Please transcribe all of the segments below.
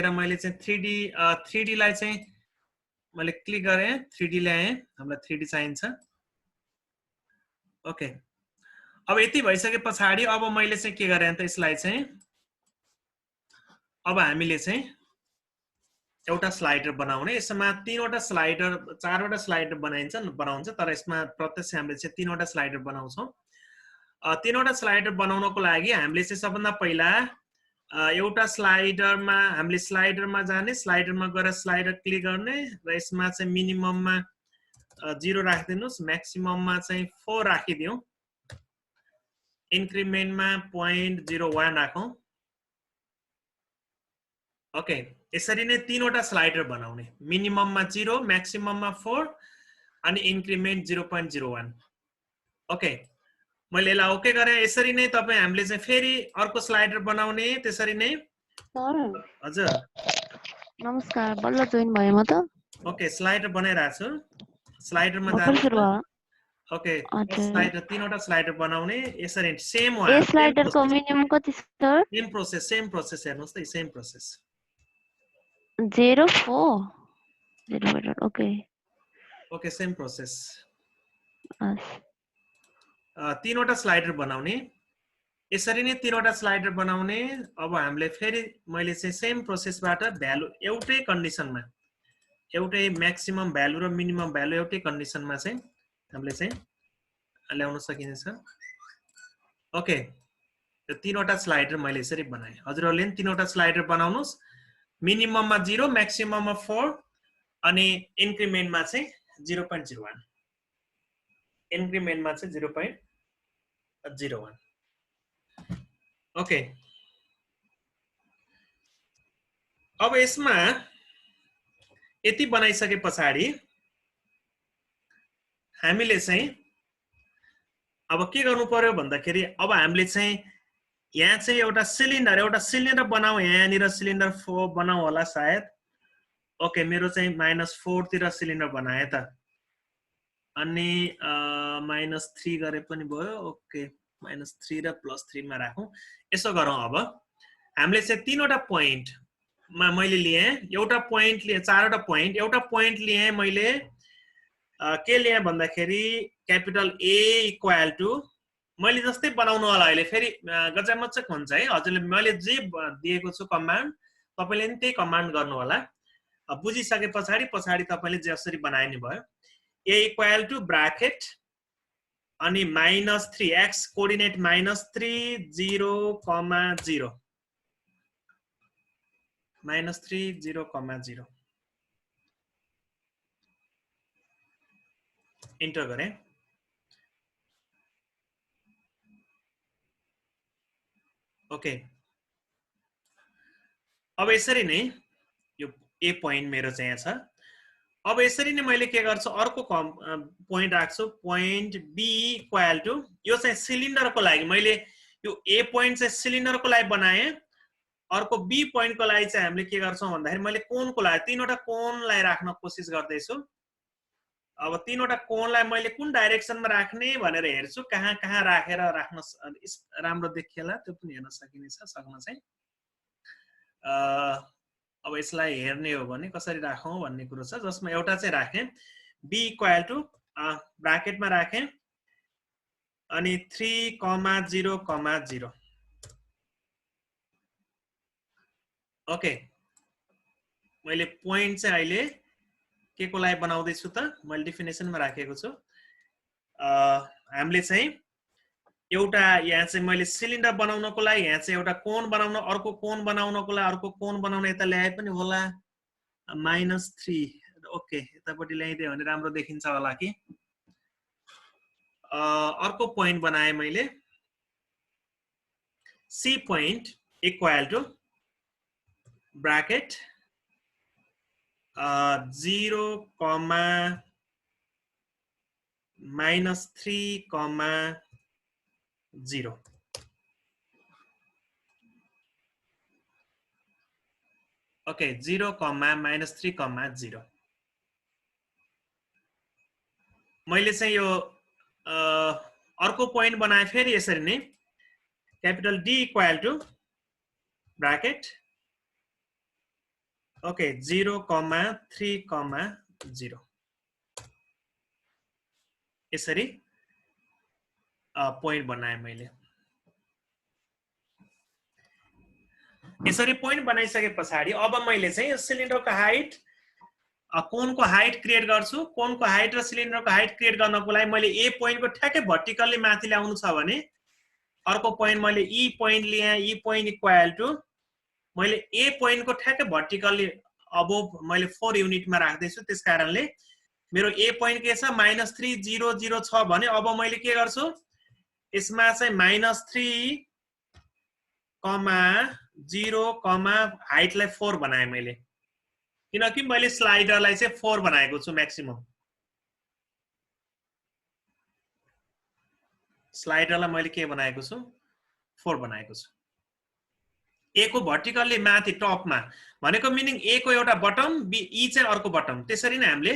गएर मैले चाहिँ 3D लाई चाहिँ मैले क्लिक गरेँ, 3D ल्याएँ, हामीलाई 3D चाहिन्छ। ओके, अब यति भइसके पछाडि अब मैले चाहिँ के गरेँ त यसलाई चाहिँ अब हामीले चाहिँ एउटा स्लाइडर बनाउने। यसमा 3वटा स्लाइडर 4वटा स्लाइडर बनाउँछ, तर यसमा प्रत्यक्ष हामीले चाहिँ 3वटा स्लाइडर बनाउँछौँ। 3वटा स्लाइडर बनाउनको लागि हामीले चाहिँ सबभन्दा पहिला एउटा स्लाइडरमा हामीले स्लाइडरमा जाने, स्लाइडरमा गएर स्लाइडर क्लिक गर्ने र यसमा चाहिँ मिनिमममा 0 राखिदिनुस्, म्याक्सिमममा चाहिँ 4 राखिदिउँ, इन्क्रिमेन्टमा 0.01 राखौँ। ओके, यसरी नै 3वटा स्लाइडर बनाउने, मिनिमममा 0, म्याक्सिमममा 4 अनि इन्क्रिमेन्ट 0.01। ओके, मैले यसलाई ओके गरेँ। यसरी नै तपाईँ हामीले चाहिँ फेरि अर्को स्लाइडर बनाउने, त्यसरी नै। हजुर नमस्कार, बल्ल जोइन भयो म त। ओके, स्लाइडर बनाइरहेको छु, स्लाइडरमा जानु। ओके, स्लाइडर 3वटा स्लाइडर बनाउने, यसरी सेम हो। ए स्लाइडरको मिनिमम कति छ? सेम प्रोसेस हेर्नुस् त, same process 04 0 okay okay, same process. 3वटा स्लाइडर बनाउने, यसरी नै 3वटा स्लाइडर बनाउने। अब हामीले फेरि मैले चाहिँ सेम प्रोसेसबाट भ्यालु एउटै कन्डिसनमा, एउटै म्याक्सिमम भ्यालु र मिनिमम भ्यालु एउटै कन्डिसनमा चाहिँ हामीले चाहिँ ल्याउन सकिन्छ। ओके, यो 3वटा स्लाइडर मैले यसरी बनाएँ। हजुरहरूले पनि 3वटा स्लाइडर बनाउनुस्, मिनिमममा 0, म्याक्सिमममा 4 अनि इन्क्रिमेन्टमा चाहिँ 0.01, इन्क्रिमेन्टमा चाहिँ 0.01। ओके, अब यसमा यति बनाइसके पछाडि हामीले चाहिँ अब के गर्नु पर्यो भन्दाखेरि अब हामीले चाहिँ यहाँ चाहिँ एउटा सिलिन्डर बनाऊ, यहाँनिर सिलिन्डर 4 बनाऊ होला सायद। ओके, मेरो चाहिँ -4 तिर सिलिन्डर बनाए त, अनि -3 गरे पनि भयो। ओके, -3 र +3 मा राखौँ। यसो गरौँ, अब हामीले चाहिँ 3वटा पोइन्टमा मैले लिएँ, एउटा पोइन्ट लिएँ, 4वटा पोइन्ट, एउटा पोइन्ट लिएँ मैले। के लिएँ भन्दाखेरि क्यापिटल A इक्वल टु, मैले जस्तै बनाउनु होला अहिले, फेरि गजमचक हुन्छ है। हजुरले मैले जे दिएको छु कमान्ड, तपाईँले पनि त्यही कमान्ड गर्नु होला। बुझिसके पछाडि तपाईँले जसरी बनाइने भयो, A इक्वल टु ब्राकेट अनि -3, x कोअर्डिनेट -3 0, -0, -3 0, -0, इन्टर गरेँ। ओके, अब यसरी नै यो A पोइन्ट मेरो चाहिँ यहाँ छ। अब यसरी नै मैले के गर्छु, अर्को पोइन्ट राख्छु, पोइन्ट B इक्वल टु, यो चाहिँ सिलिन्डरको लागि मैले यो A पोइन्ट चाहिँ सिलिन्डरको लागि बनाएँ। अर्को B पोइन्टको लागि चाहिँ हामीले के गर्छौँ भन्दाखेरि मैले कोनको लागि 3वटा कोनलाई राख्न कोसिस गर्दैछु। अब 3वटा कोनलाई मैले कुन डाइरेक्सनमा राख्ने भनेर हेर्छु, कहाँ राखेर राख्न राम्रो देखिएला त्यो पनि हेर्न सकिनेछ, सक्न चाहिँ। अब यसलाई हेर्ने हो भने कसरी राखौँ भन्ने कुरो छ, जसमा एउटा चाहिँ राखेँ B इक्वल टु ब्राकेटमा राखेँ अनि 3, 0, 0। ओके, मैले पोइन्ट चाहिँ अहिले के को लागि बनाउँदैछु त, मैले डेफिनेसनमा राखेको छु। हामीले चाहिँ एउटा यहाँ चाहिँ मैले सिलिन्डर बनाउनको लागि यहाँ चाहिँ एउटा कोन बनाउन, अर्को कोन बनाउनको लागि अर्को कोन बनाउन यता ल्याए पनि होला, -3। ओके, यतापट्टि ल्याइदियो भने राम्रो देखिन्छ होला कि। अर्को पोइन्ट बनाएँ मैले, C point equal to bracket 0, -3, -0। Okay, 0, -3, 0। मैले चाहिँ यो अर्को पोइन्ट बनाएँ फेरि यसरी नै, capital D equal to bracket okay 0,3,0 यसरी पोइन्ट बनाएँ मैले। यसरी पोइन्ट बनाइसके पछाडि अब मैले चाहिँ सिलिन्डरको हाइट कोनको हाइट क्रिएट गर्छु। कोनको हाइट र सिलिन्डरको हाइट क्रिएट गर्नको लागि मैले ए पोइन्टको ठ्याक्कै भर्टिकल्ली माथि ल्याउनु छ भने अर्को पोइन्ट मैले ई पोइन्ट लिए। ई पोइन्ट इक्वल टु मैले ए पोइन्टको ठ्याक्कै भर्टिकल्ली अबोभ मैले 4 युनिटमा राख्दैछु। त्यस कारणले मेरो ए पोइन्ट के छ -3,0,0 छ भने अब मैले के गर्छु यसमा चाहिँ -3,0, हाइटलाई 4 बनाएँ मैले, किनकि मैले स्लाइडरलाई चाहिँ 4 बनाएको छु म्याक्सिमम। स्लाइडरलाई मैले के बनाएको छु 4 बनाएको छु। ए को भर्टिकल्ली माथि टपमा भनेको मिनिङ ए को एउटा बटम ई चाहिँ अर्को बटम। त्यसरी नै हामीले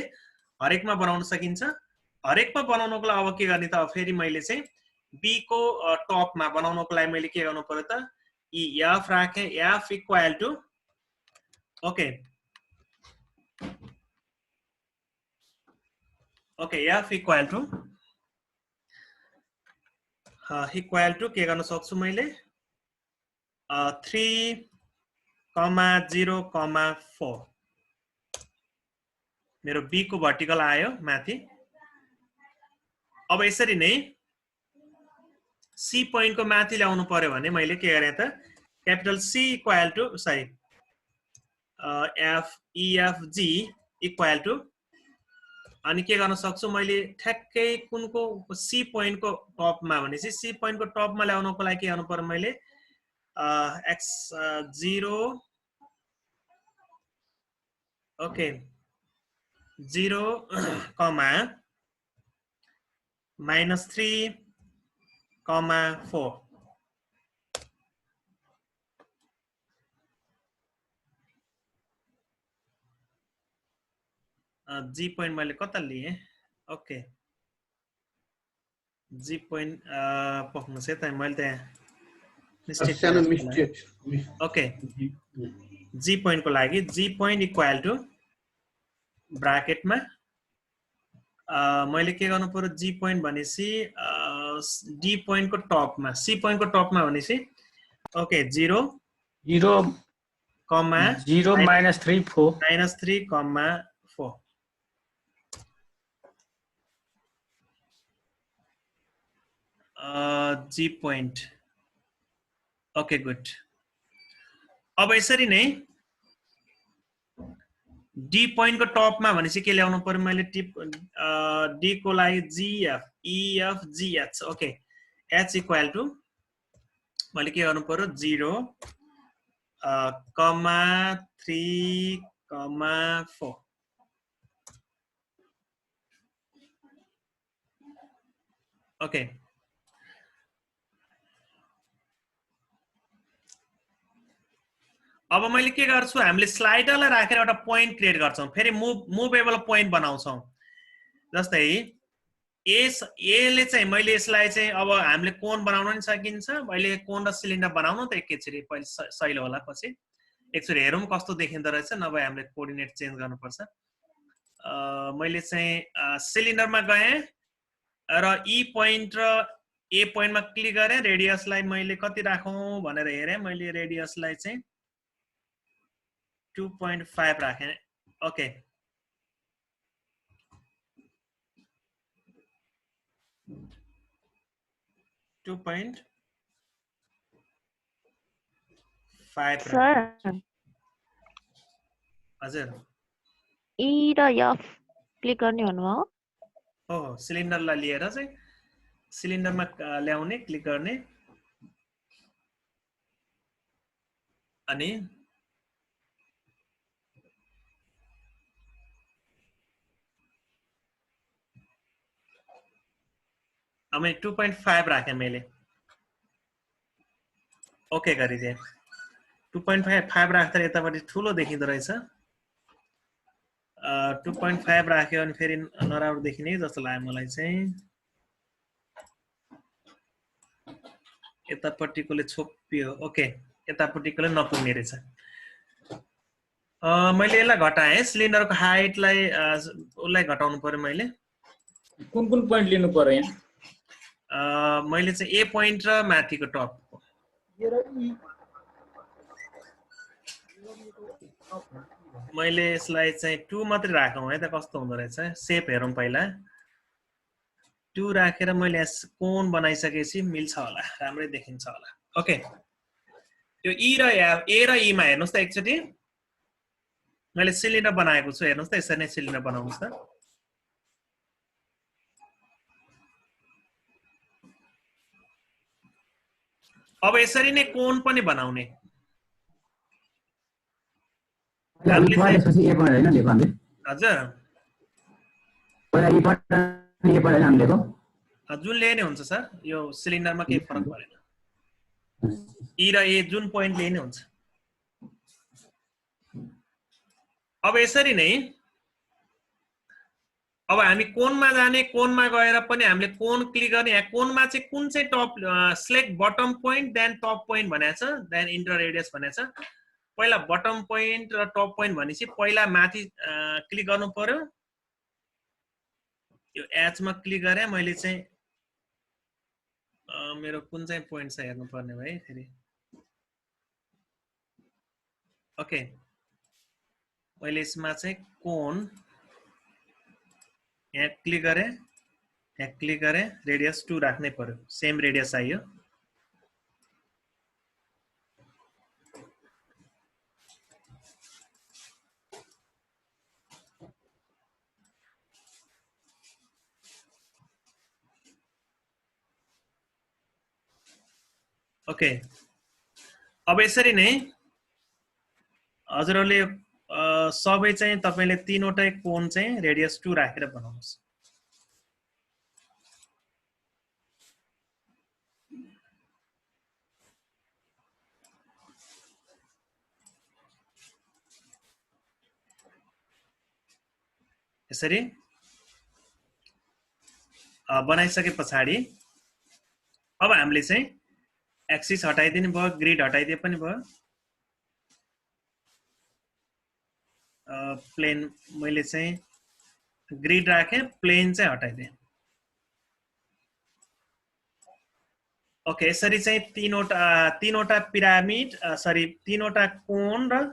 हरेकमा बनाउन सकिन्छ। हरेकमा बनाउनको लागि अब के गर्ने त फेरि मैले चाहिँ बी को टपमा बनाउनको लागि मैले के गर्नु पर्यो त ई एफ राखे। F equal to okay F equal to के गर्न सक्छु मैले 3,0,4 मेरो बी को भर्टिकल आयो माथि। अब यसरी नै सी पोइन्ट को माथि ल्याउनु पर्यो भने मैले के गरेँ त capital C equal to sorry F EFG equal to अनि के गर्न सक्छु मैले ठ्याक्कै कुनको सी पोइन्ट को टपमा भनेपछि सी पोइन्ट को टपमा ल्याउनको लागि के गर्नु पर्यो मैले एक्स 0 ओके 0, -3,4 जी पोइन्ट मैले कता लिए ओके जी पोइन्ट पक्नुहोस् है त मैले त्यहाँ मिस्टेक ओके जी पोइन्ट को लागि जी पोइन्ट इक्वल टु ब्राकेटमा मैले के गर्नु पर्यो जी पोइन्ट भनेपछि डी पोइन्ट को टपमा सी पोइन्ट को टपमा भनेपछि ओके 0, -3,4 जी पोइन्ट ओके गुड। अब यसरी नै डी पोइन्ट को टपमा भनेपछि के ल्याउनु पर्यो मैले डी को लागि GF EF GH okay H equal to मैले के गर्नु पर्यो 0,3,4 ओके। अब मैले के गर्छु हामीले स्लाइडरलाई राखेर एउटा पोइन्ट क्रिएट गर्छौं। फेरि मुभेबल पोइन्ट बनाउँछौं। जस्तै एले चाहिँ मैले यसलाई चाहिँ अब हामीले कोन बनाउन नि सकिन्छ। मैले कोन र सिलिन्डर बनाउनु त एकैचोटि पहिले सहिलो होला। पछि एकचोटि हेरौँ कस्तो देखिँदो रहेछ। नभए हामीले कोअर्डिनेट चेन्ज गर्नुपर्छ। मैले चाहिँ सिलिन्डरमा गएँ र ई पोइन्ट र ए पोइन्टमा क्लिक गरेँ। रेडियसलाई मैले कति राखौँ भनेर हेरेँ। मैले रेडियसलाई चाहिँ 2.5 राखेँ ओके। हजुर ई र एफ क्लिक गर्ने भन्नुभयो हो। सिलिन्डरलाई लिएर चाहिँ सिलिन्डरमा ल्याउने क्लिक गर्ने अनि अब 2.5 राखेँ मैले ओके गरिदिएँ। 2.5 राख्दा यतापट्टि ठुलो देखिँदो रहेछ। 2.5 राख्यो अनि फेरि नराम्रो देखिने जस्तो लाग्यो मलाई चाहिँ। यतापट्टिकोले छोपियो ओके। यतापट्टिकोले नपुग्ने रहेछ। मैले यसलाई घटाएँ सिलिन्डरको हाइटलाई उसलाई घटाउनु पर्यो मैले कुन कुन पोइन्ट लिनु पर्यो यहाँ मैले चाहिँ ए पोइन्ट र माथिको टपको मैले यसलाई चाहिँ 2 मात्रै राखौँ है त कस्तो हुँदो रहेछ सेप हेरौँ पहिला 2 राखेर मैले कोण बनाइसकेपछि मिल्छ होला राम्रै देखिन्छ होला ओके यो ई र ए र ई मा हेर्नुस् त एकचोटी मैले सिलिन्डर बनाएको छु हेर्नुस् त यसरी नै सिलिन्डर बनाउनुस् त अब यसरी नै कोण पनि बनाउने हजुर जुन लिए नै हुन्छ सर यो सिलिन्डरमा केही फरक परेन ई र ए जुन पोइन्ट लिए नै हुन्छ अब यसरी नै अब हामी कोणमा जाने कोणमा गएर पनि हामीले कोण क्लिक गर्ने यहाँ कोणमा चाहिँ कुन चाहिँ top select bottom point then top point भनेको छ देन इन्टर रेडियस भनेको छ पहिला बटम पोइन्ट र टप पोइन्ट भनेपछि पहिला माथि क्लिक गर्नु पर्यो यो एच मा क्लिक गरे मैले चाहिँ मेरो कुन चाहिँ पोइन्ट छ हेर्नु पर्ने भयो फेरि ओके मैले यसमा चाहिँ कोण यहाँ क्लिक गरे रेडियस 2 राख्नै पर्यो सेम रेडियस आयो ओके अब यसरी नै हजुरहरूले सबै चाहिँ तपाईले तीनवटै कोण चाहिँ रेडियस 2 राखेर बनाउनुस् यसरी बनाइसके पछाडी अब हामीले चाहिँ एक्सिस हटाइदिनु भयो ग्रिड हटाइदिए पनि भयो प्लेन मैले चाहिँ ग्रिड राखे प्लेन चाहिँ हटाइदिए ओके यसरी चाहिँ तीनवटा पिरामिड सरी तीनवटा कोण र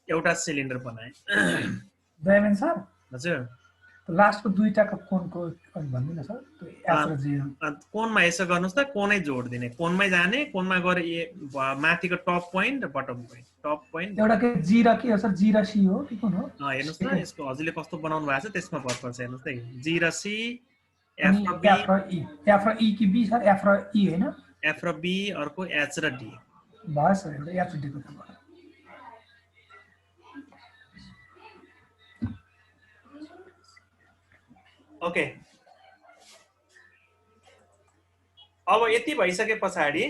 एउटा सिलिन्डर बनाए दयामेन सर हजुर लास्टको दुईटाको कोणको भन्दिन सर त्यो एफ र जी कोणमा यसो गर्नुस् त कोणै जोड्दिने कोणमै जाने कोणमा गएर माथिको टप पोइन्ट र बटम पोइन्ट टप पोइन्ट एउटा के जी र के हो सर जी र सी हो कि कुन हो हेर्नुस् त यसको हजुरले कस्तो बनाउनु भएको छ त्यसमा भर पर्छ हेर्नुस् त जी र सी एफ र ई कि बी सर एफ र ई हैन एफ र बी अर्को एच र डी भयो सर एउटा एफ र डी को त ओके अब यति भइसके पछाडी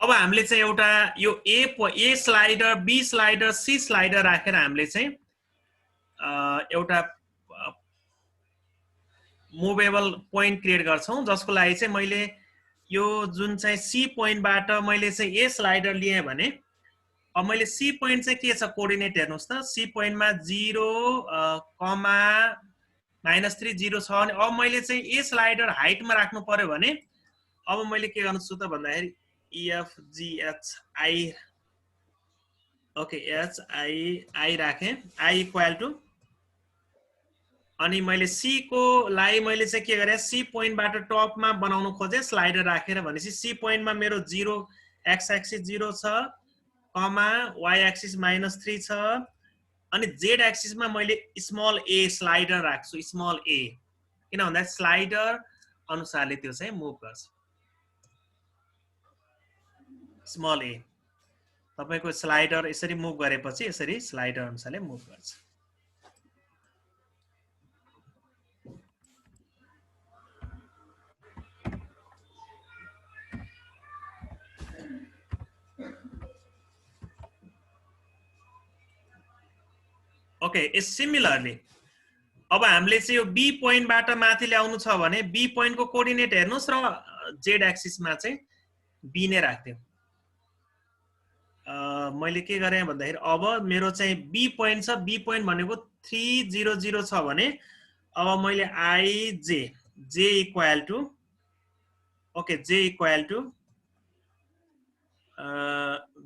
अब हामीले चाहिँ एउटा यो A slider B slider C slider राखेर हामीले चाहिँ एउटा मुभेबल पोइन्ट क्रिएट गर्छौं जसको लागि चाहिँ मैले यो जुन चाहिँ सी पोइन्टबाट मैले चाहिँ ए स्लाइडर लिए भने अब मैले सी पोइन्ट चाहिँ के छ कोअर्डिनेट हेर्नुस् त सी पोइन्टमा 0 कमा -3 0 छ अनि अब मैले चाहिँ ए स्लाइडर हाइटमा राख्नु पर्यो भने अब मैले के गर्नु छु त भन्दाखेरि F G H I okay H I राखे आई इक्वल टु अनि मैले सी को लागि मैले चाहिँ के गरे सी पोइन्टबाट टपमा बनाउन खोजे स्लाइडर राखेर भनेपछि सी पोइन्टमा मेरो 0 एक्स एक्सिस 0 छ कमा y एक्सिस -3 छ अनि z एक्सिस मा मैले स्मल a स्लाइडर राख्छु स्मल a किन भन्दा स्लाइडर अनुसारले त्यो चाहिँ मुभ गर्छ स्मल a तपाईको स्लाइडर यसरी मुभ गरेपछि यसरी स्लाइडर अनुसारले मुभ गर्छ ओके सिमिलरली अब हामीले चाहिँ यो बी पोइन्टबाट माथि ल्याउनु छ भने बी पोइन्टको कोअर्डिनेट हेर्नुस् र जेड एक्सिसमा चाहिँ बी नै राख्दियौ मैले के गरेँ भन्दाखेरि अब मेरो चाहिँ बी पोइन्ट छ, बी पोइन्ट भनेको 300 छ भने अब मैले आइजे J equal to okay J equal to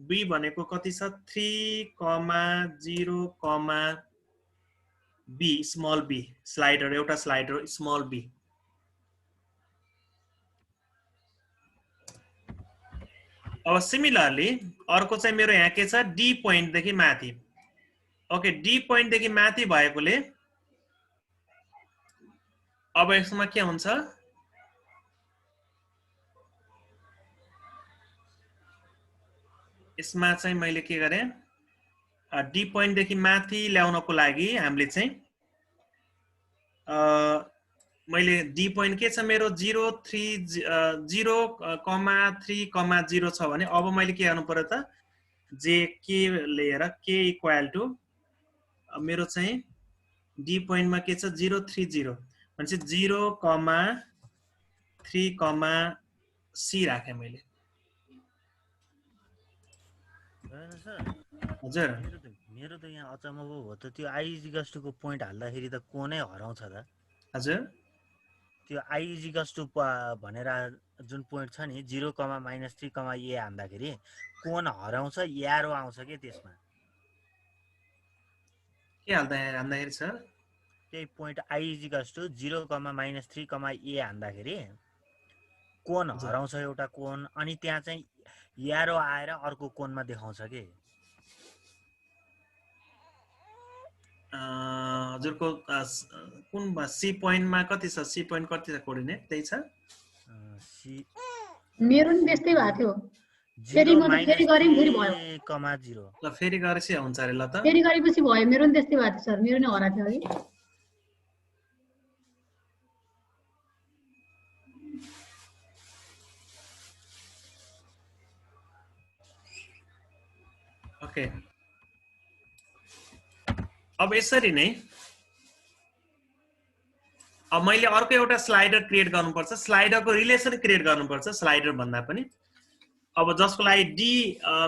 be भनेको कति छ 3,0, बी स्मल बी स्लाइडर एउटा स्लाइडर स्मल बी अब सिमिलरली अर्को चाहिँ मेरो यहाँ के छ डी पोइन्ट देखि माथि ओके डी पोइन्ट देखि माथि भएकोले अब यसमा के हुन्छ यसमा चाहिँ मैले के गरे डी पोइन्ट देखि माथि ल्याउनको लागि हामीले चाहिँ मैले डी पोइन्ट के छ मेरो 0,3,0 छ भने अब मैले के गर्नु पर्यो त जे के लिएर के इक्वल टु मेरो चाहिँ डी पोइन्टमा के छ 0,30 भनेपछि 0,3, सी राखे मैले हजुर मेरो त यहाँ अचम्म भयो त त्यो i को पोइन्ट हाल्दाखेरि त कोनै हराउँछ त हजुर त्यो i भनेर जुन पोइन्ट छ नि 0, -3, a हान्दाखेरि कोन हराउँछ यारो आउँछ के त्यसमा के हाल्दाखेरि सर त्यही पोइन्ट i 0, -3, a हान्दाखेरि कोन हराउँछ एउटा कोन अनि त्यहाँ चाहिँ यारो आएर अर्को कोनमा देखाउँछ के हजुरको कुन सी पोइन्टमा कति छ सी पोइन्ट कति छ कोर्डिनेट त्यही छ मेरो नि त्यस्तै भएको थियो फेरि म फेरि गरे फेरि भयो ल फेरि गरेपछि हुन्छ अरे ल त फेरि गरेपछि भयो मेरो नि त्यस्तै भएको थियो सर मेरो नि हराएको थियो है ओके अब यसरी नै अब मैले अर्को एउटा स्लाइडर क्रिएट गर्नुपर्छ स्लाइडरको रिलेसन क्रिएट गर्नुपर्छ स्लाइडर भन्दा पनि अब जसको लागि डी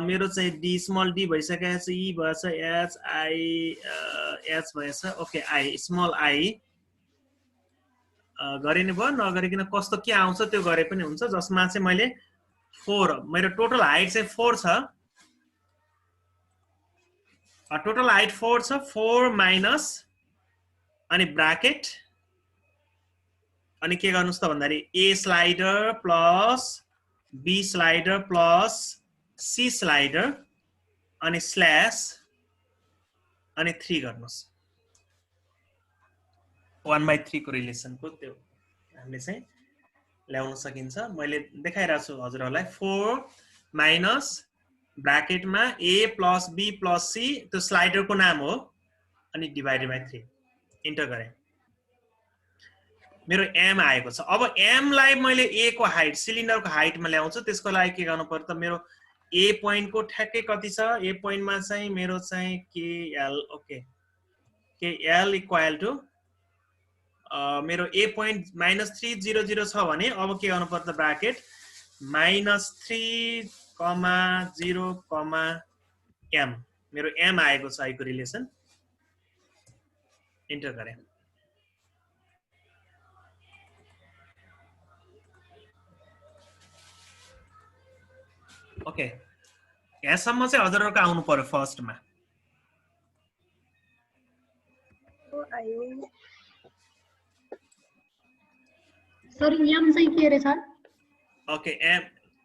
मेरो चाहिँ डी स्मल डी भइसकेको छ ई भएछ एच आई एच भएछ ओके आई स्मल आई गरे नि भयो नगरिकन कस्तो के आउँछ त्यो गरे पनि हुन्छ जसमा चाहिँ मैले 4 मेरो टोटल हाइट चाहिँ 4 छ टोटल हाइट 4 छ 4 माइनस अनि ब्राकेट अनि के गर्नुस् त भन्दाखेरि A slider plus B slider plus C slider अनि स्ल्याश अनि 3 गर्नुस् 1/3 को रिलेसनको त्यो हामीले चाहिँ ल्याउन सकिन्छ मैले देखाइरहेको छु हजुरहरूलाई 4 माइनस ब्राकेटमा a plus b plus c त्यो स्लाइडरको नाम हो अनि डिभाइडेड बाइ 3 इन्टर गरेँ मेरो m आएको छ अब m लाई मैले a को हाइट सिलिन्डरको हाइटमा ल्याउँछु त्यसको लागि के गर्नु पर्छ त मेरो a पोइन्ट को ठ्याक्कै कति छ a पोइन्टमा चाहिँ मेरो चाहिँ kl okay kl equal to मेरो a पोइन्ट -300 छ भने अब के गर्नु पर्छ ब्राकेट -3, 0, m मेरो m आएको छ आइको रिलेसन इन्टर गरे ओके यहाँसम्म चाहिँ हजुरहरुको आउनु पर्यो फर्स्टमा सर एम चाहिँ के रे सर ओके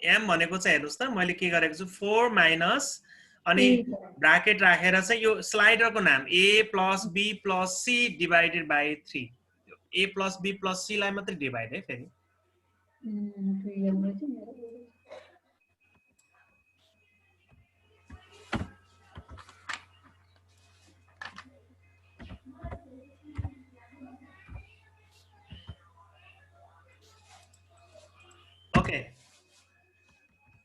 m भनेको चाहिँ हेर्नुस् त मैले के गरेको छु 4 माइनस अनि ब्राकेट राखेर चाहिँ यो स्लाइडरको नाम a plus b plus c divided by 3 a plus b plus c लाई मात्रै डिभाइड है फेरि ओके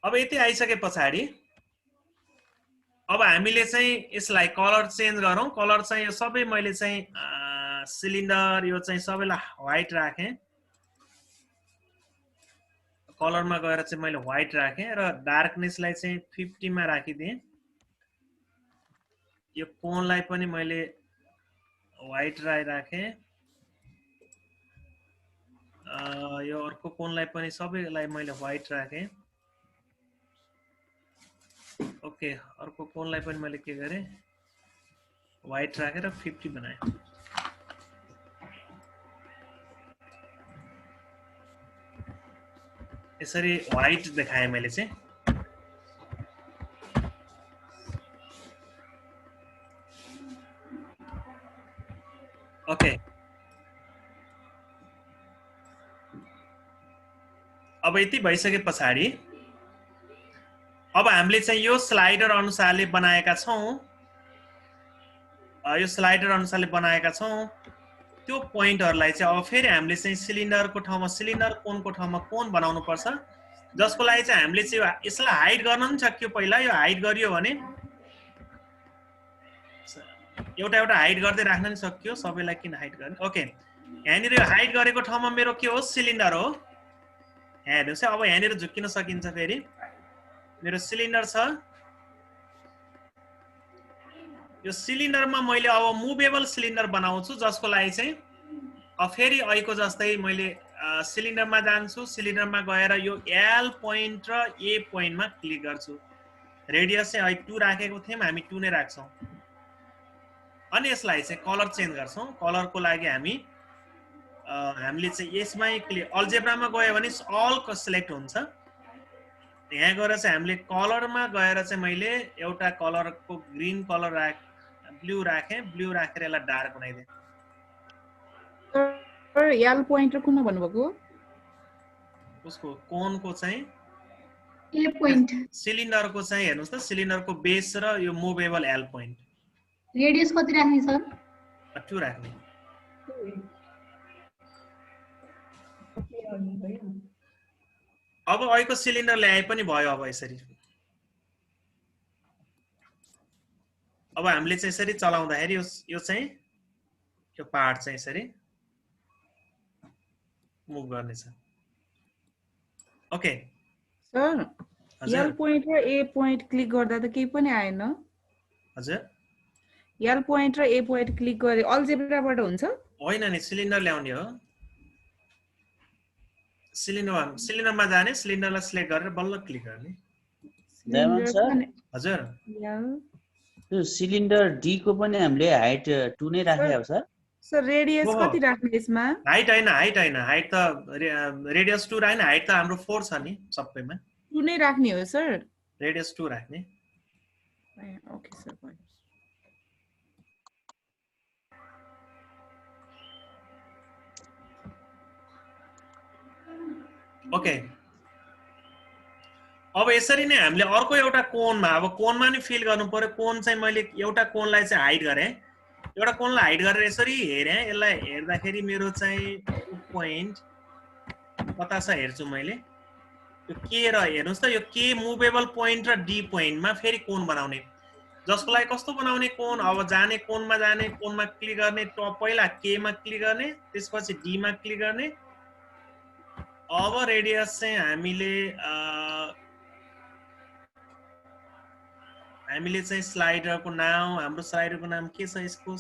अब यति आइसके पछाडी अब हामीले चाहिँ यसलाई कलर चेन्ज गरौँ कलर चाहिँ यो सबै मैले चाहिँ सिलिन्डर यो चाहिँ सबैलाई व्हाइट राखेँ कलरमा गएर चाहिँ मैले व्हाइट राखेँ र डार्कनेसलाई चाहिँ 50 मा राखिदिएँ यो कोनलाई पनि मैले व्हाइट राखेँ, यो अर्को कोनलाई पनि सबैलाई मैले व्हाइट राखेँ। ओके, अर्को कोनलाई पनि मैले के गरेँ, व्हाइट राखेर 50 बनाएँ। यसरी व्हाइट देखाएँ मैले चाहिँ। ओके, अब यति भइसके पछाडि अब हामीले चाहिँ यो स्लाइडर अनुसारले बनाएका छौं, यो स्लाइडर अनुसारले बनाएका छौं त्यो पोइन्टहरुलाई चाहिँ अब फेरि हामीले चाहिँ सिलिन्डरको ठाउँमा सिलिन्डर, कोनको ठाउँमा कोन बनाउनु पर्छ, जसको लागि चाहिँ हामीले चाहिँ यसलाई हाइड गर्न पनि सक्यो। पहिला यो हाइड गरियो भने एउटा एउटा हाइड गर्दै राख्न नि सक्यो, सबैलाई किन हाइड गर्ने। ओके, यहाँनिर यो हाइड गरेको ठाउँमा मेरो के हो, सिलिन्डर हो। हेर्नुस् अब यहाँनिर झुक्किन सकिन्छ। फेरि मेरो सिलिन्डर छ, यो सिलिन्डरमा मैले अब मुभेबल सिलिन्डर बनाउँछु, जसको लागि चाहिँ अब फेरि अहिलेको जस्तै मैले सिलिन्डरमा जान्छु, सिलिन्डरमा गएर यो एल पोइन्ट र ए पोइन्टमा क्लिक गर्छु। रेडियस चाहिँ अहिले 2 राखेको थियौँ, हामी 2 नै राख्छौँ। अनि यसलाई चाहिँ कलर चेन्ज गर्छौँ। कलरको लागि हामीले चाहिँ यसमै क्लिक, अल्जेब्रामा गयो भने अल को सिलेक्ट हुन्छ। यहाँ गएर चाहिँ हामीले कलरमा गएर चाहिँ मैले एउटा कलरको ग्रीन कलर ब्लू राखेँ, ब्लू राखेर यसलाई डार्क बनाइदिएँ। सर एल पोइन्ट र कुन भन्नुभएको? उसको कोनको चाहिँ ए पोइन्ट, सिलिन्डरको चाहिँ हेर्नुस् त, सिलिन्डरको बेस र यो मुभेबल एल पोइन्ट। रेडियस कति राख्ने सर? 2 राख्ने। अब अहिलेको सिलिन्डर ल्याए पनि भयो। अब यसरी अब हामीले चाहिँ यसरी चलाउँदाखेरि यो चाहिँ यो पार्ट चाहिँ यसरी मुभ गर्नेछ। ओके सर एल पोइन्ट र ए पोइन्ट क्लिक गर्दा त केही पनि आएन। हजुर, एल पोइन्ट र ए पोइन्ट क्लिक गरे अल्जेब्राबाट हुन्छ? होइन नि, सिलिन्डर ल्याउने हो। सिलिन्डरमा जाने, सिलिन्डरलाई सिलेक्ट गरेर बल्ल क्लिक गर्ने। हजुर, त्यो सिलिन्डर डी को पनि हामीले हाइट 2 नै राखेको छ। सर रेडियस कति राख्ने यसमा? हाइट हैन, हाइट त रेडियस 2 राख्ने, हाइट त हाम्रो 4 छ नि सबैमा। 2 नै राख्ने हो सर? रेडियस 2 राख्ने। Okay sir. ओके, अब यसरी नै हामीले अर्को एउटा कोनमा, अब कोनमा नि फिल गर्नु पर्यो। कोन चाहिँ मैले एउटा कोनलाई चाहिँ हाइड गरेँ, एउटा कोनलाई हाइड गरेर यसरी हेरेँ। यसलाई हेर्दाखेरि मेरो चाहिँ पोइन्ट कता छ हेर्छु मैले। यो के र हेर्नुस् त, यो के मुभेबल पोइन्ट र डी पोइन्टमा फेरि कोन बनाउने, जसको लागि कस्तो बनाउने कोन। अब जाने, कोनमा जाने, कोनमा क्लिक गर्ने, पहिला के मा क्लिक गर्ने, त्यसपछि डी मा क्लिक गर्ने। अब रेडियस चाहिँ हामीले चाहिँ स्लाइडरको नाम, हाम्रो स्लाइडरको नाम के छ यसको,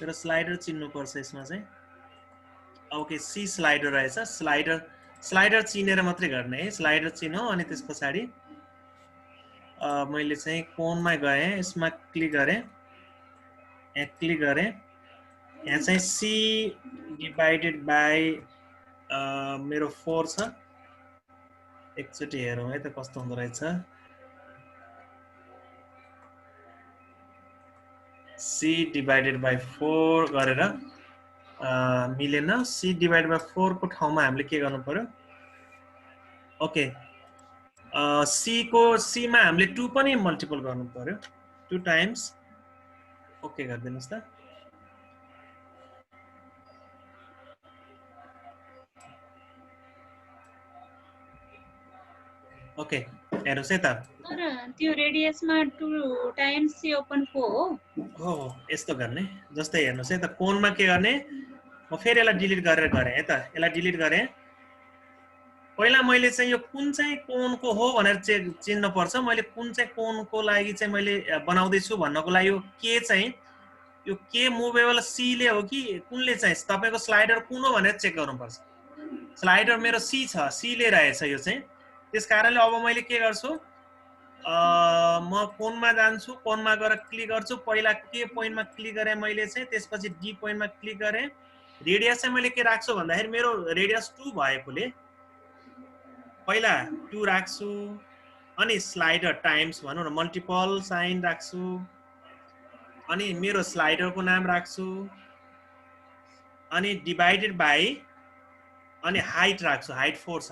मेरो स्लाइडर चिन्नु पर्छ यसमा चाहिँ। ओके, सी स्लाइडर रहेछ। स्लाइडर चिनेर मात्रै गर्ने है, स्लाइडर चिन्यो। अनि त्यस पछाडि मैले चाहिँ कोनमा गएँ, यसमा क्लिक गरेँ, यहाँ क्लिक गरेँ। यहाँ चाहिँ सी डिभाइडेड बाई मेरो 4 छ। एकचोटि हेरौँ है त कस्तो हुँदो रहेछ। सी डिभाइडेड बाई 4 गरेर मिलेन। सी डिभाइडेड बाई 4 को ठाउँमा हामीले के गर्नु पर्यो। ओके, सी मा हामीले 2 पनि मल्टिपल गर्नु पर्यो, 2 टाइम्स। ओके गरिदिनुहोस् त। ओके, हेर्नुहोस् है त। त्यो रेडियसमा 2 टाइम्स सी ओपन को हो, यस्तो गर्ने। जस्तै हेर्नुहोस् है त, कोनमा के गर्ने, म फेरि यसलाई डिलिट गरेर गरेँ है त। यसलाई डिलिट गरेँ, पहिला मैले चाहिँ यो कुन चाहिँ कोणको हो भनेर चिन्न पर्छ। मैले कुन चाहिँ कोणको लागि चाहिँ मैले बनाउँदैछु भन्नको लागि यो के चाहिँ यो के मुभेबल सी ले हो कि कुनले चाहिँ तपाईको स्लाइडर कुन हो भनेर चेक गर्नुपर्छ। स्लाइडर मेरो सी छ, सी ले रहेछ यो चाहिँ। त्यसकारणले अब मैले के गर्छु, म कोणमा जान्छु, कोणमा गएर क्लिक गर्छु। पहिला के पोइन्टमा क्लिक गरेँ मैले चाहिँ, त्यसपछि डी पोइन्टमा क्लिक गरेँ। रेडियस चाहिँ मैले के राख्छु भन्दाखेरि मेरो रेडियस 2 भएकोले पहिला 2 राख्छु, अनि स्लाइडर टाइम्स भनौँ न मल्टिपल साइन राख्छु, अनि मेरो स्लाइडरको नाम राख्छु, अनि डिभाइडेड बाई, अनि हाइट राख्छु, हाइट 4 छ।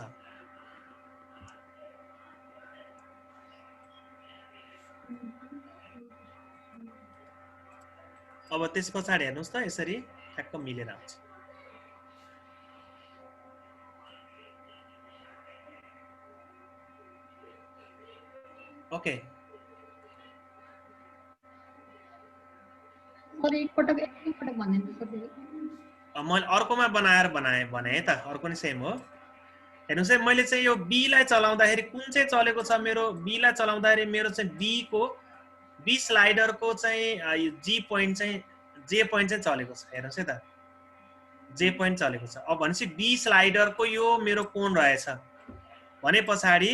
अब त्यस पछाडि हेर्नुहोस् त यसरी ठ्याक्क मिलेर आउँछ। ओके, एकपटक भनिदिनु सर। मैले अर्कोमा बनाएर भने त अर्को नै सेम हो। हेर्नुहोस् है, मैले चाहिँ यो बी लाई चलाउँदाखेरि कुन चाहिँ चलेको छ मेरो, बी लाई चलाउँदाखेरि मेरो चाहिँ बी स्लाइडरको चाहिँ जी पोइन्ट चाहिँ जे पोइन्ट चाहिँ चलेको छ। हेर्नुहोस् है त, जे पोइन्ट चलेको छ। अब भनेपछि बी स्लाइडरको यो मेरो कोण रहेछ भने पछाडि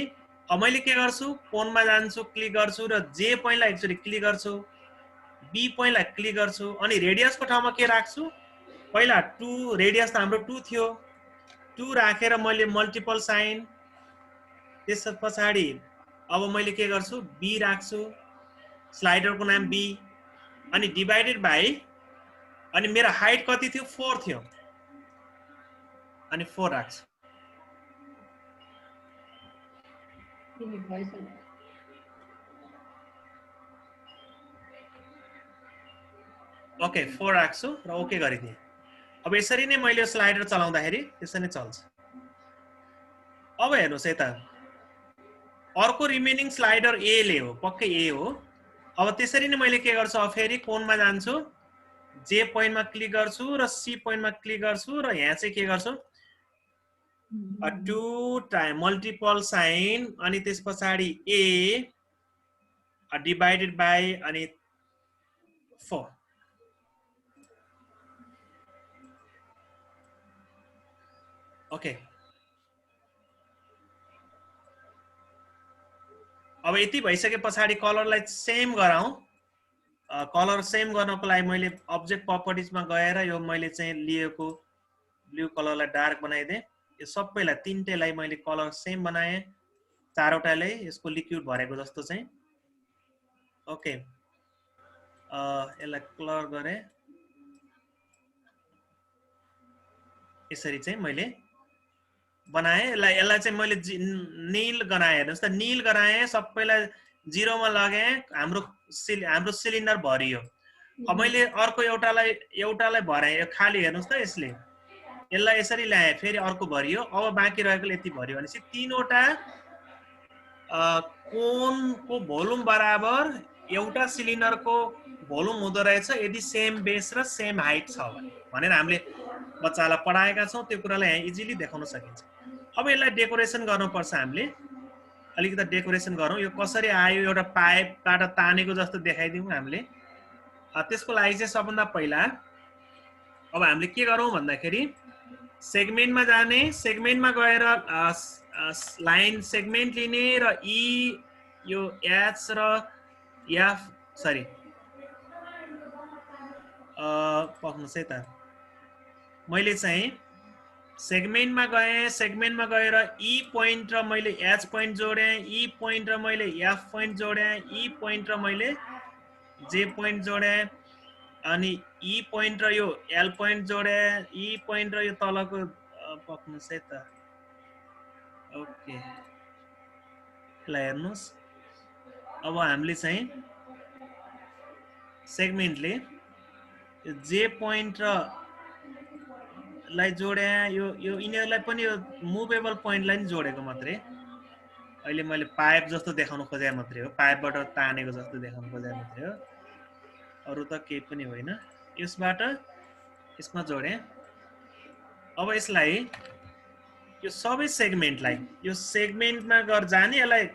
अब मैले के गर्छु, कोणमा जान्छु, क्लिक गर्छु र जे पोइन्टलाई एकचोटि क्लिक गर्छु, बी पोइन्टलाई क्लिक गर्छु, अनि रेडियसको ठाउँमा के राख्छु, पहिला 2, रेडियस त हाम्रो 2 थियो, 2 राखेर मैले मल्टिपल साइन, त्यस पछाडि अब मैले के गर्छु, बी राख्छु, स्लाइडरको नाम बी, अनि डिभाइडेड बाई, अनि मेरो हाइट कति थियो, 4 थियो, अनि 4 राख्छु। ओके, 4 राख्छु र ओके गरिदिएँ। अब यसरी नै मैले स्लाइडर चलाउँदाखेरि यसरी नै चल्छ। अब हेर्नुहोस् है त, अर्को रिमेनिङ स्लाइडर ए ले हो, पक्कै ए हो। अब त्यसरी नै मैले के गर्छु, अब फेरि कोणमा जान्छु, जे पोइन्टमा क्लिक गर्छु र सी पोइन्टमा क्लिक गर्छु र यहाँ चाहिँ के गर्छु, 2 टाइम मल्टिपल साइन, अनि त्यस पछाडि ए डिभाइडेड बाई, अनि 4। ओके, अब यति भइसके पछाडि कलरलाई सेम गराउँ। कलर सेम गर्नको लागि मैले अब्जेक्ट प्रपर्टिजमा गएर यो मैले चाहिँ लिएको ब्लू कलरलाई डार्क बनाइदिएँ। यो सबैलाई तीनटैलाई मैले कलर सेम बनाएँ, चारवटाले यसको लिक्विड भरेको जस्तो चाहिँ। ओके, यसलाई कलर गरेँ, यसरी चाहिँ मैले बनाएँ। यसलाई चाहिँ मैले नील गराएँ। हेर्नुहोस् त, नील गराएँ, सबैलाई 0 मा लगाएँ, हाम्रो सिलिन्डर भरियो। अब मैले अर्को एउटालाई भराएँ, यो खाली हेर्नुहोस् त, यसलाई यसरी ल्याएँ, फेरि अर्को भरियो, अब बाँकी रहेकोले यति भरियो। भनेपछि तीनवटा कोणको भोल्युम बराबर एउटा सिलिन्डरको भोल्युम हुँदो रहेछ यदि सेम बेस र सेम हाइट छ भनेर हामीले बच्चालाई पढाएका छौँ। त्यो कुरालाई यहाँ इजिली देखाउन सकिन्छ। अब यसलाई डेकोरेसन गर्नुपर्छ, हामीले अलिकति डेकोरेसन गरौँ। यो कसरी आयो, एउटा पाइपबाट तानेको जस्तो देखाइदिउँ हामीले। त्यसको लागि चाहिँ सबभन्दा पहिला अब हामीले के गरौँ भन्दाखेरि सेगमेन्टमा जाने, सेगमेन्टमा गएर लाइन सेगमेन्ट लिने र ई यो एच र एफ सरी पक्नुहोस् है त, मैले चाहिँ सेगमेन्टमा गएँ, सेगमेन्टमा गएर ई पोइन्ट र मैले एच पोइन्ट जोडेँ, ई पोइन्ट र मैले एफ पोइन्ट जोडेँ, ई पोइन्ट र मैले जे पोइन्ट जोडेँ, अनि ई पोइन्ट र यो एल पोइन्ट जोडेँ, ई पोइन्ट र यो तलको पक्नुहोस् है त। ओके, यसलाई हेर्नुहोस्। अब हामीले चाहिँ सेगमेन्टले जे पोइन्ट र लाई जोडे, यो यिनीहरूलाई पनि यो मुभेबल पोइन्टलाई नि जोडेको मात्रै। अहिले मैले पाइप जस्तो देखाउन खोजे मात्रै हो, पाइपबाट तानेको जस्तो देखाउन खोजे मात्रै हो, अरू त केही पनि होइन। यसबाट यसमा जोडेँ। अब यसलाई यो सबै सेगमेन्टलाई यो सेगमेन्टमा गएर जाने यसलाई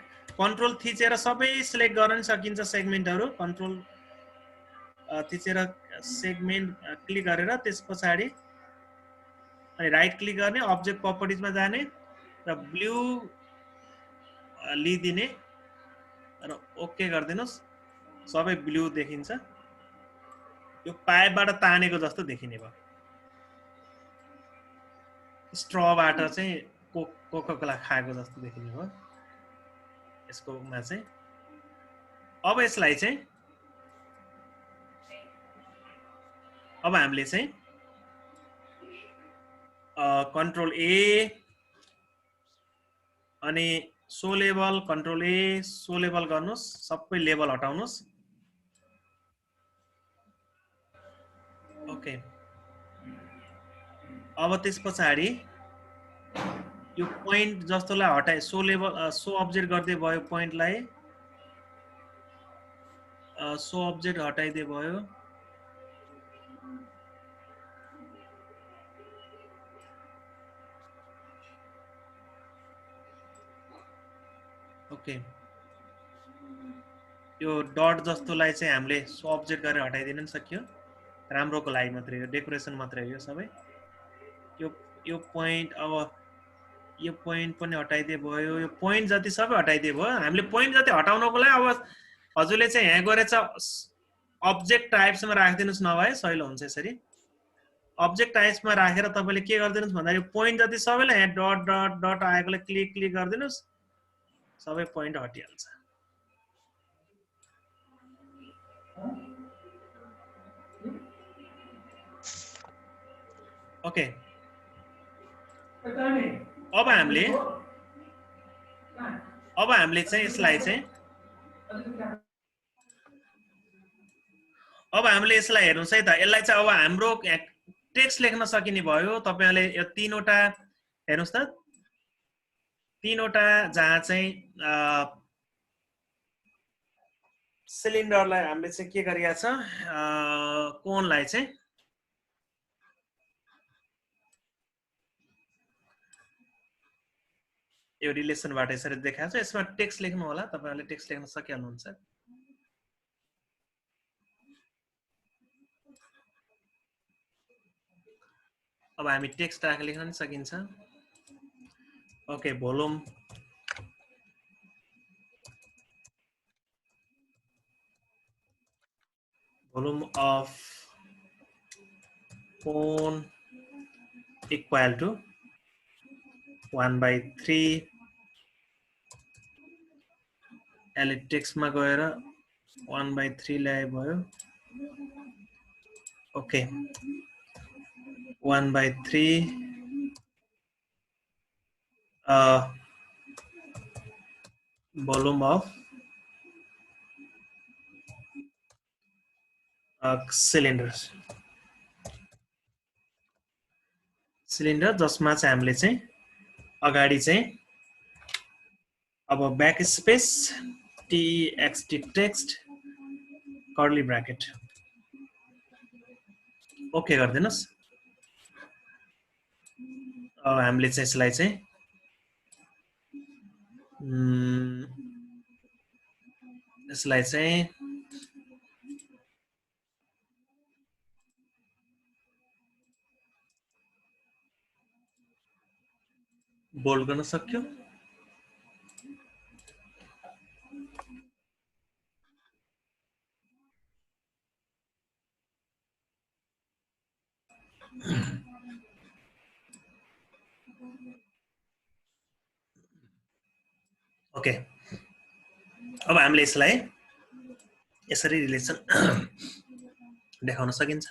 कन्ट्रोल थिचेर सबै सिलेक्ट गर्न सकिन्छ सेगमेन्टहरु कन्ट्रोल थिचेर सेगमेन्ट क्लिक गरेर त्यस पछाडी अनि राइट क्लिक गर्ने अब्जेक्ट प्रपर्टिजमा जाने र ब्लू लिदिने र ओके गर्दिनुस् सबै ब्लू देखिन्छ यो पाइपबाट तानेको जस्तो देखिने भयो स्ट्रबाट चाहिँ कोका-कोला खाएको जस्तो देखिने भयो यसकोमा चाहिँ अब यसलाई चाहिँ अब हामीले चाहिँ कन्ट्रोल ए अनि सो लेभल कन्ट्रोल ए सो लेभल गर्नुस् सबै लेभल हटाउनुस् ओके अब त्यस पछाडी यो पोइन्ट जस्तोलाई हटाए सो लेभल सो अब्जेक्ट गर्दै भयो पोइन्टलाई सो अब्जेक्ट हटाइदिए भयो ओके यो डट जस्तोलाई चाहिँ हामीले सो अब्जेक्ट गरेर हटाइदिन सक्यो राम्रोको लागि मात्रै हो डेकोरेसन मात्रै हो यो सबै यो पोइन्ट अब यो पोइन्ट पनि हटाइदिए भयो यो पोइन्ट जति सबै हटाइदिए भयो हामीले पोइन्ट जति हटाउनको लागि अब हजुरले चाहिँ यहाँ गएर अब्जेक्ट टाइप्समा राखिदिनुस् नभए सजिलो हुन्छ यसरी अब्जेक्ट टाइप्समा राखेर तपाईले के गर्दिनुस् भन्दा यो पोइन्ट जति सबैलाई यहाँ डट डट डट आएकोले क्लिक क्लिक गर्दिनुस् सबै पोइन्ट हटिहाल्छ ओके अब हामीले चाहिँ यसलाई चाहिँ हेर्नुस् है त यसलाई चाहिँ अब हाम्रो टेक्स्ट लेख्न सकिने भयो तपाईले यो तीनवटा हेर्नुस् त तीनवटा जहाँ चाहिँ सिलिन्डरलाई हामीले चाहिँ के गरिया छ कोनलाई चाहिँ यो रिलेसनबाट यसरी देखाएको छ यसमा टेक्स्ट लेख्नु होला तपाईहरुले टेक्स्ट लेख्न सकिहाल्नुहुन्छ अब हामी टेक्स्ट राखेर लेख्न पनि सकिन्छ okay volume of cone equal to 1/3 यसले टेक्स्टमा गएर 1/3 ल्याए भयो ओके 1/3 volume of सिलिन्डर जसमा चाहिँ हामीले चाहिँ अगाडि चाहिँ अब back space txt text curly bracket okay गर्दिनुस् अब हामीले चाहिँ यसलाई चाहिँ बोल्ड गर्न सक्यो ओके अब हामीले यसलाई यसरी रिलेसन देखाउन सकिन्छ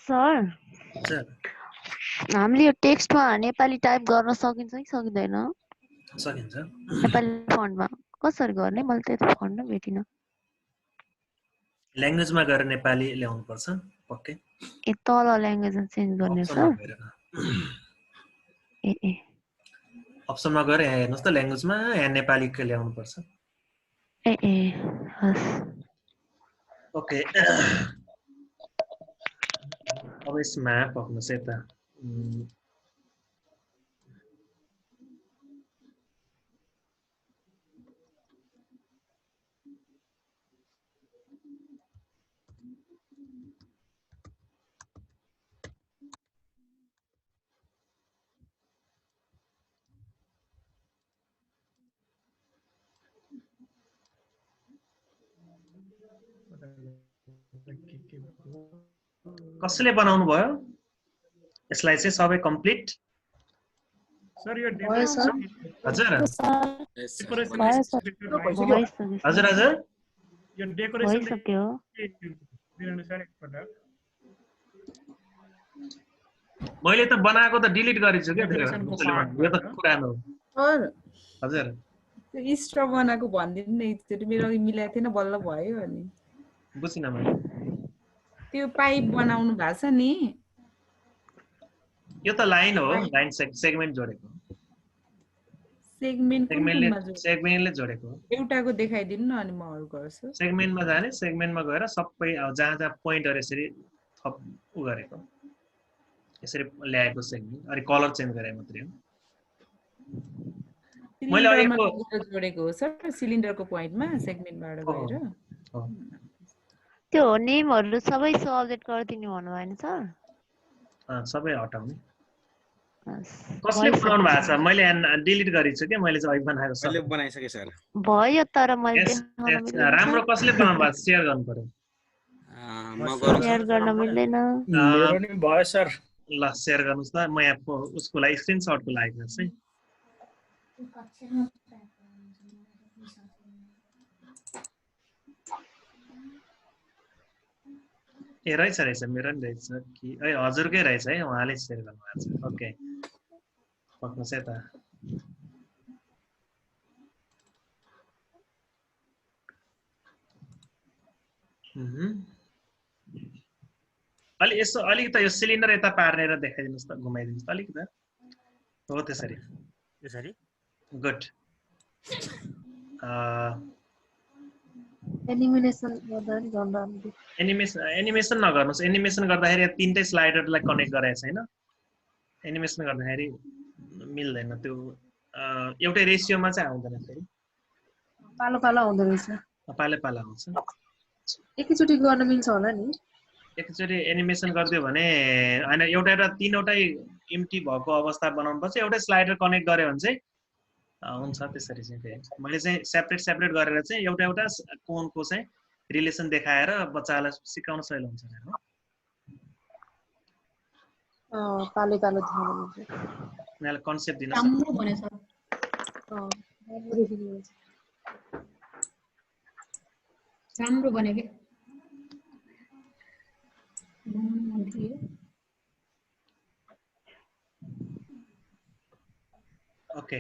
सर हामीले यो टेक्स्टमा नेपाली टाइप गर्न सकिन्छ कि सकिदैन सकिन्छ नेपाली फन्टमा कसरी गर्ने मैले त्यही फन्ट भेटिन ल्याङ्ग्वेजमा गएर नेपाली ल्याउनु पर्छ ओके ए तल ल्याङ्ग्वेज चेन्ज गर्ने सर ए अप्सनमा गएर यहाँ हेर्नुस् त ल्याङ्ग्वेजमा यहाँ नेपाली ल्याउनु पर्छ हस् ओके अब यसमा पक्नुहोस् यता कसले बनाउनु भयो यसलाई चाहिँ सबै कम्प्लिट सर यो भयो सर हजुर डेकोरेसन हजुर हजुर यो डेकोरेसन भइसक्यो दिनु सर एकपल्ट मैले त बनाएको त डिलिट गरेछु के डेकोरेसनको यो त पुरानो हो सर हजुर त्यो स्ट्र बनाएको भनिदिनु न एकचोटि मेरो अघि मिलाएको थिएन बल्ल भयो अनि बुझिनँ मैले त्यो पाइप बनाउनु भएको छ नि यो त लाइन हो लाइन सेगमेन्ट जोडेको सेगमेन्ट सेगमेन्टले जोडेको एउटाको देखाइदिनु न अनि म अरु गर्छु सेगमेन्टमा जाने सेगमेन्टमा गएर सबै अब जहाँ जहाँ पोइन्टहरु यसरी थप उ गरेको यसरी ल्याएको सेगमेन्ट अनि कलर चेन्ज गरे मात्रै हो मैले अहिलेको जोडेको हो सर सिलिन्डरको पोइन्टमा सेगमेन्टबाट गएर त्यो नेमहरु सबै सब्जेक्ट गरिदिनु भन्नु भएन सर सबै हटाउने कसले बनाउनु भएको छ मैले डिलिट गरिछु के मैले चाहिँ अहिले बनाएको मैले बनाइसके सर भयो तर मैले राम्रो कसले बनाउनु भएको शेयर गर्नु पर्यो म गर्छु शेयर गर्न मिल्दैन मेरो नि भयो सर ल शेयर गर्नुस् त म यहाँ उसको लागि स्क्रिनशटको लागि चाहिँ ए रहेछ रहेछ मेरो नि रहेछ कि ए हजुरकै रहेछ है उहाँले शेयर गर्नुभएको छ ओके पक्नुहोस् है त अलि यसो अलिक त यो सिलिन्डर यता पार्नेर देखाइदिनुस् त घुमाइदिनुस् त अलिक त हो त्यसरी यसरी गुड एनिमेसन नगर्नुस् एनिमेसन गर्दाखेरि तीनटै स्लाइडरलाई कनेक्ट गराएको छैन एनिमेसन गर्दाखेरि मिल्दैन त्यो एउटै रेसियोमा चाहिँ आउँदैन फेरि पालो पालो आउँदो रहेछ पाले पाला आउँछ एकैचोटि गर्न मिल्छ होला नि एकचोटि एनिमेसन गरिदियो भने हैन एउटा एउटा तीनवटै एम्प्टी भएको अवस्था बनाउनु पर्छ एउटै स्लाइडर कनेक्ट गर्यो भने चाहिँ हुन्छ त्यसरी चाहिँ फेरि मैले चाहिँ सेपरेट गरेर चाहिँ एउटा एउटा कोनको चाहिँ रिलेसन देखाएर बच्चालाई सिकाउन सजिलो हुन्छ हैन पाले पालो थाहा उनीहरुलाई कन्सेप्ट दिन राम्रो भने सर राम्रो भने के ओके